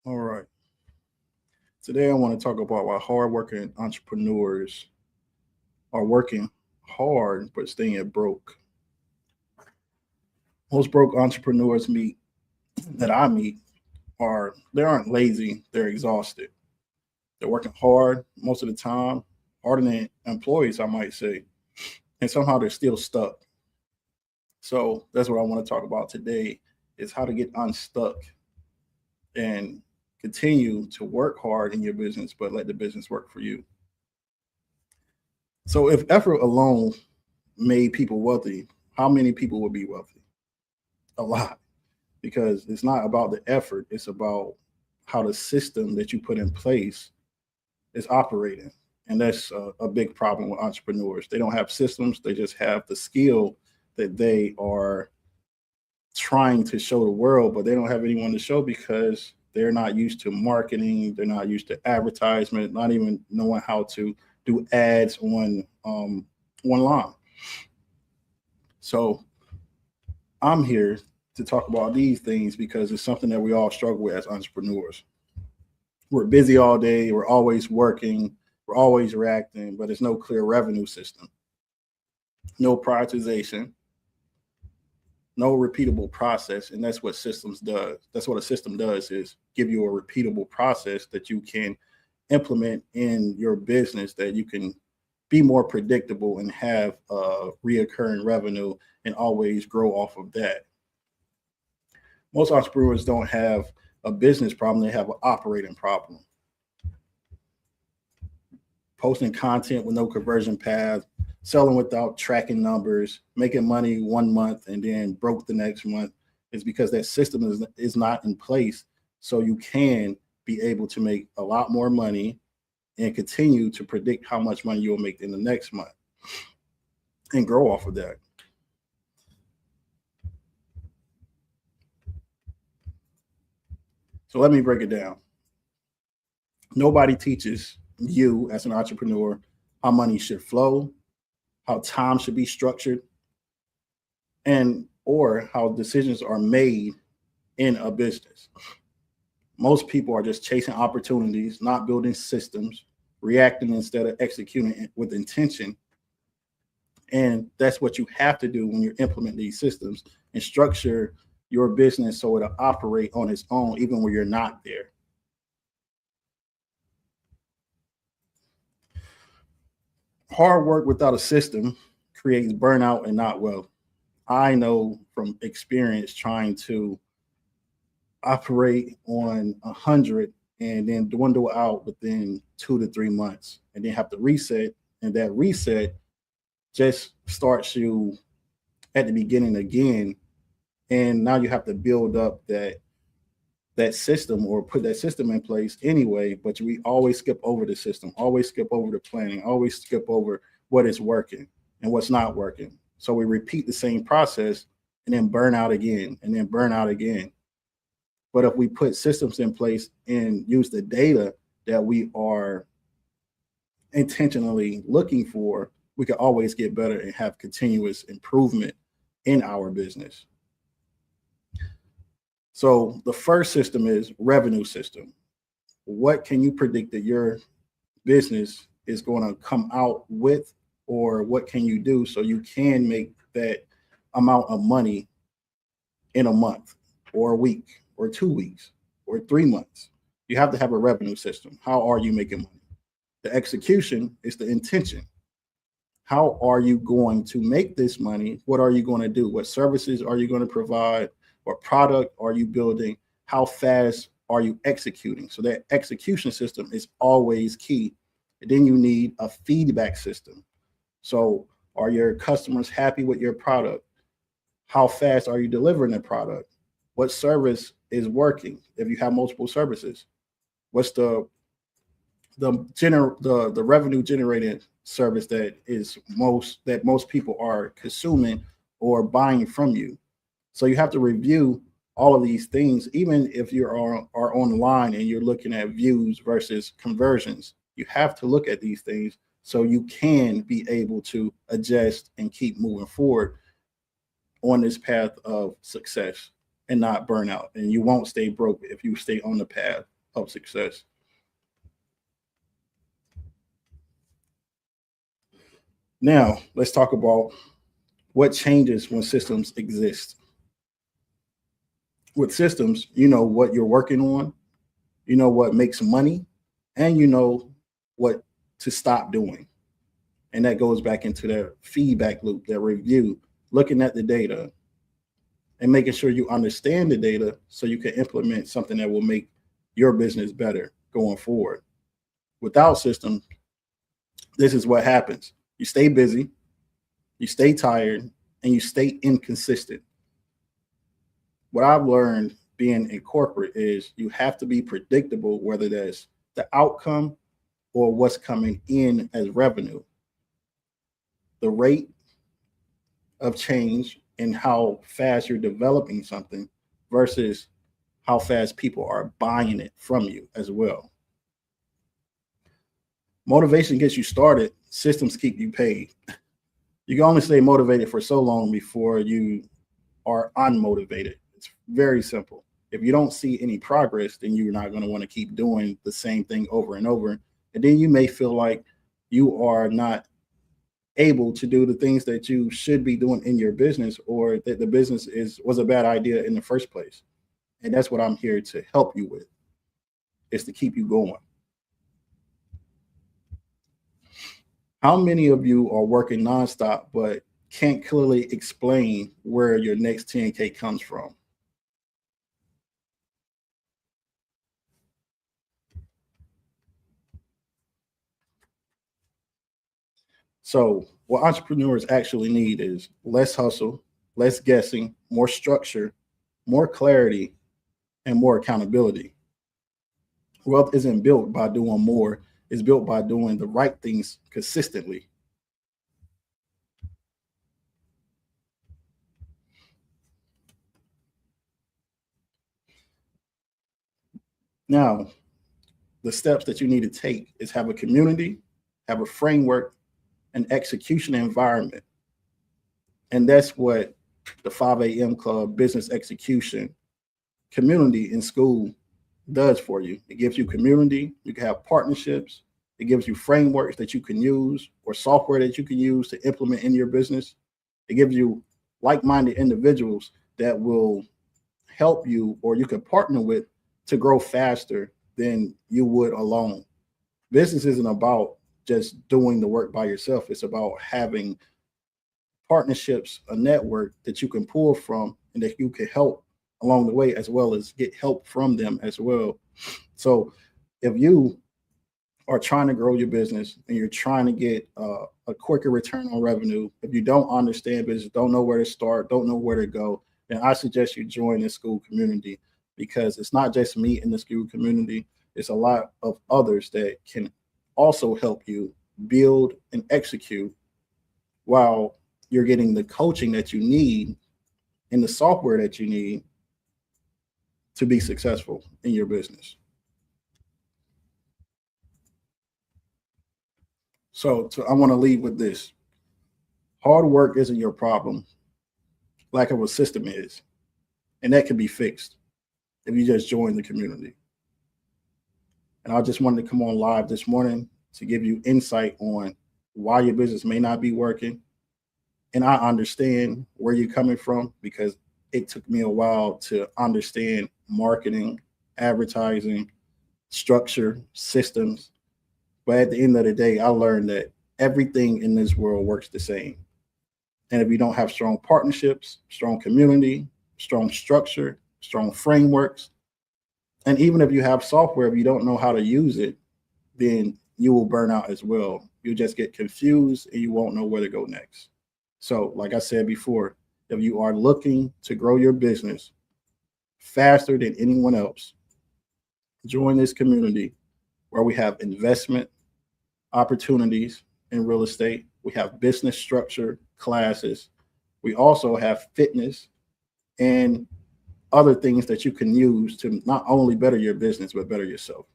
All right. Today I want to talk about why hardworking entrepreneurs are working hard but staying broke. Most broke entrepreneurs meet that I meet are they aren't lazy, they're exhausted. They're working hard most of the time, harder than employees, I might say, and somehow they're still stuck. So that's what I want to talk about today is how to get unstuck and continue to work hard in your business, but let the business work for you. So if effort alone made people wealthy, how many people would be wealthy? A lot, because it's not about the effort, it's about how the system that you put in place is operating. And that's a big problem with entrepreneurs. They don't have systems, they just have the skill that they are trying to show the world, but they don't have anyone to show because they're not used to marketing, they're not used to advertisement, not even knowing how to do ads on online. So I'm here to talk about these things because it's something that we all struggle with as entrepreneurs. We're busy all day, we're always working, we're always reacting, but there's no clear revenue system, no prioritization, no repeatable process. And that's what systems does. That's what a system does is give you a repeatable process that you can implement in your business that you can be more predictable and have reoccurring revenue and always grow off of that. Most entrepreneurs don't have a business problem, they have an operating problem. Posting content with no conversion path, selling without tracking numbers, making money 1 month and then broke the next month is because that system is not in place. So you can be able to make a lot more money and continue to predict how much money you'll make in the next month and grow off of that. So let me break it down. Nobody teaches you as an entrepreneur how money should flow, how time should be structured, and or how decisions are made in a business. Most people are just chasing opportunities, not building systems, reacting instead of executing with intention. And that's what you have to do when you implement these systems and structure your business so it'll operate on its own, even when you're not there. Hard work without a system creates burnout and not wealth. I know from experience trying to operate on 100 and then dwindle out within 2 to 3 months and then have to reset. And that reset just starts you at the beginning again. And now you have to build up that system or put that system in place anyway, but we always skip over the system, always skip over the planning, always skip over what is working and what's not working. So we repeat the same process and then burn out again and then burn out again. But if we put systems in place and use the data that we are intentionally looking for, we can always get better and have continuous improvement in our business. So the first system is revenue system. What can you predict that your business is going to come out with, or what can you do so you can make that amount of money in a month or a week or 2 weeks or 3 months? You have to have a revenue system. How are you making money? The execution is the intention. How are you going to make this money? What are you going to do? What services are you going to provide? What product are you building? How fast are you executing? So that execution system is always key. And then you need a feedback system. So are your customers happy with your product? How fast are you delivering the product? What service is working? If you have multiple services, what's the revenue generating service that most people are consuming or buying from you? So you have to review all of these things, even if you are online and you're looking at views versus conversions. You have to look at these things so you can be able to adjust and keep moving forward on this path of success and not burn out. And you won't stay broke if you stay on the path of success. Now, let's talk about what changes when systems exist. With systems, you know what you're working on, you know what makes money, and you know what to stop doing. And that goes back into that feedback loop, that review, looking at the data and making sure you understand the data so you can implement something that will make your business better going forward. Without systems, this is what happens. You stay busy, you stay tired, and you stay inconsistent. What I've learned being in corporate is you have to be predictable, whether that's the outcome or what's coming in as revenue. The rate of change and how fast you're developing something versus how fast people are buying it from you as well. Motivation gets you started, systems keep you paid. You can only stay motivated for so long before you are unmotivated. It's very simple. If you don't see any progress, then you're not going to want to keep doing the same thing over and over. And then you may feel like you are not able to do the things that you should be doing in your business, or that the business was a bad idea in the first place. And that's what I'm here to help you with, is to keep you going. How many of you are working nonstop but can't clearly explain where your next 10K comes from? So what entrepreneurs actually need is less hustle, less guessing, more structure, more clarity, and more accountability. Wealth isn't built by doing more, it's built by doing the right things consistently. Now, the steps that you need to take is have a community, have a framework, an execution environment. And that's what the 5 a.m. Club business execution community in school does for you. It gives you community, you can have partnerships, it gives you frameworks that you can use or software that you can use to implement in your business. It gives you like-minded individuals that will help you, or you can partner with, to grow faster than you would alone. Business isn't about just doing the work by yourself. It's about having partnerships, a network that you can pull from and that you can help along the way, as well as get help from them as well. So if you are trying to grow your business and you're trying to get a quicker return on revenue, if you don't understand business, don't know where to start, don't know where to go, then I suggest you join the school community, because it's not just me in the school community. It's a lot of others that can also help you build and execute while you're getting the coaching that you need and the software that you need to be successful in your business. So I want to leave with this. Hard work isn't your problem. Lack of a system is. And that can be fixed if you just join the community. And I just wanted to come on live this morning to give you insight on why your business may not be working. And I understand where you're coming from, because it took me a while to understand marketing, advertising, structure, systems. But at the end of the day, I learned that everything in this world works the same. And if you don't have strong partnerships, strong community, strong structure, strong frameworks, and even if you have software, if you don't know how to use it, then you will burn out as well. You'll just get confused and you won't know where to go next. So, like I said before, if you are looking to grow your business faster than anyone else, join this community where we have investment opportunities in real estate. We have business structure classes. We also have fitness and other things that you can use to not only better your business, but better yourself.